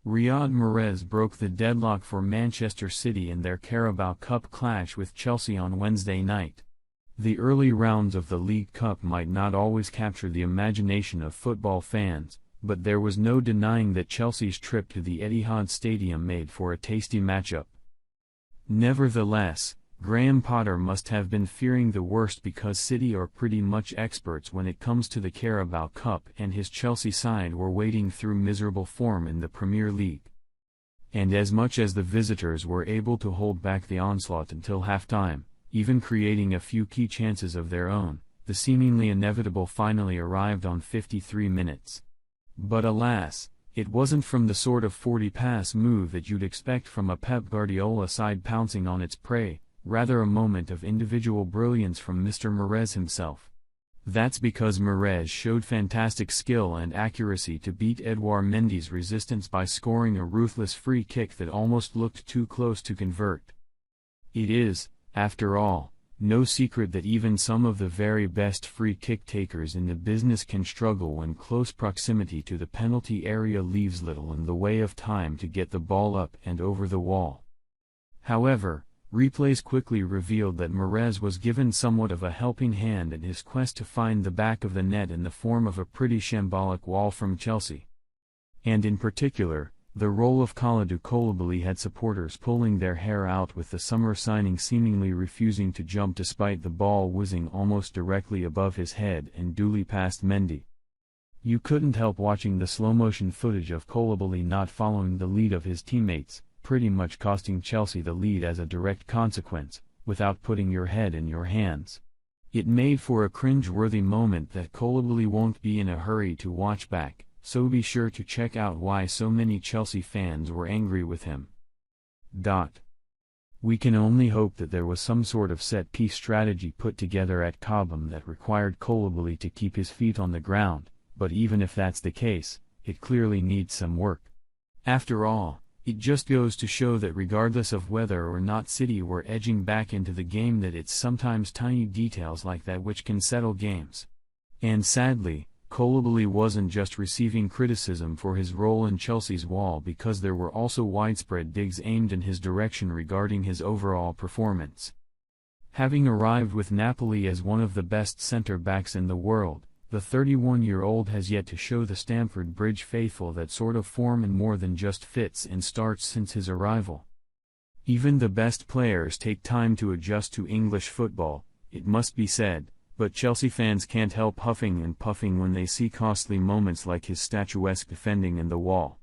Riyad Mahrez broke the deadlock for Manchester City in their Carabao Cup clash with Chelsea on Wednesday night. The early rounds of the League Cup might not always capture the imagination of football fans, but there was no denying that Chelsea's trip to the Etihad Stadium made for a tasty matchup. Nevertheless, Graham Potter must have been fearing the worst because City are pretty much experts when it comes to the Carabao Cup, and his Chelsea side were wading through miserable form in the Premier League. And as much as the visitors were able to hold back the onslaught until halftime, even creating a few key chances of their own, the seemingly inevitable finally arrived on 53 minutes. But alas, it wasn't from the sort of 40-pass move that you'd expect from a Pep Guardiola side pouncing on its prey, rather a moment of individual brilliance from Mr. Mahrez himself. That's because Mahrez showed fantastic skill and accuracy to beat Édouard Mendy's resistance by scoring a ruthless free kick that almost looked too close to convert. It is, after all, no secret that even some of the very best free kick takers in the business can struggle when close proximity to the penalty area leaves little in the way of time to get the ball up and over the wall. However, replays quickly revealed that Mahrez was given somewhat of a helping hand in his quest to find the back of the net in the form of a pretty shambolic wall from Chelsea. And in particular, the role of Kalidou Koulibaly had supporters pulling their hair out, with the summer signing seemingly refusing to jump despite the ball whizzing almost directly above his head and duly past Mendy. You couldn't help watching the slow-motion footage of Koulibaly not following the lead of his teammates, pretty much costing Chelsea the lead as a direct consequence, without putting your head in your hands. It made for a cringe-worthy moment that Koulibaly won't be in a hurry to watch back, so be sure to check out why so many Chelsea fans were angry with him. We can only hope that there was some sort of set-piece strategy put together at Cobham that required Koulibaly to keep his feet on the ground, but even if that's the case, it clearly needs some work. After all, it just goes to show that regardless of whether or not City were edging back into the game, that it's sometimes tiny details like that which can settle games. And sadly, Koulibaly wasn't just receiving criticism for his role in Chelsea's wall, because there were also widespread digs aimed in his direction regarding his overall performance. Having arrived with Napoli as one of the best centre-backs in the world, the 31-year-old has yet to show the Stamford Bridge faithful that sort of form in more than just fits and starts since his arrival. Even the best players take time to adjust to English football, it must be said, but Chelsea fans can't help huffing and puffing when they see costly moments like his statuesque defending in the wall.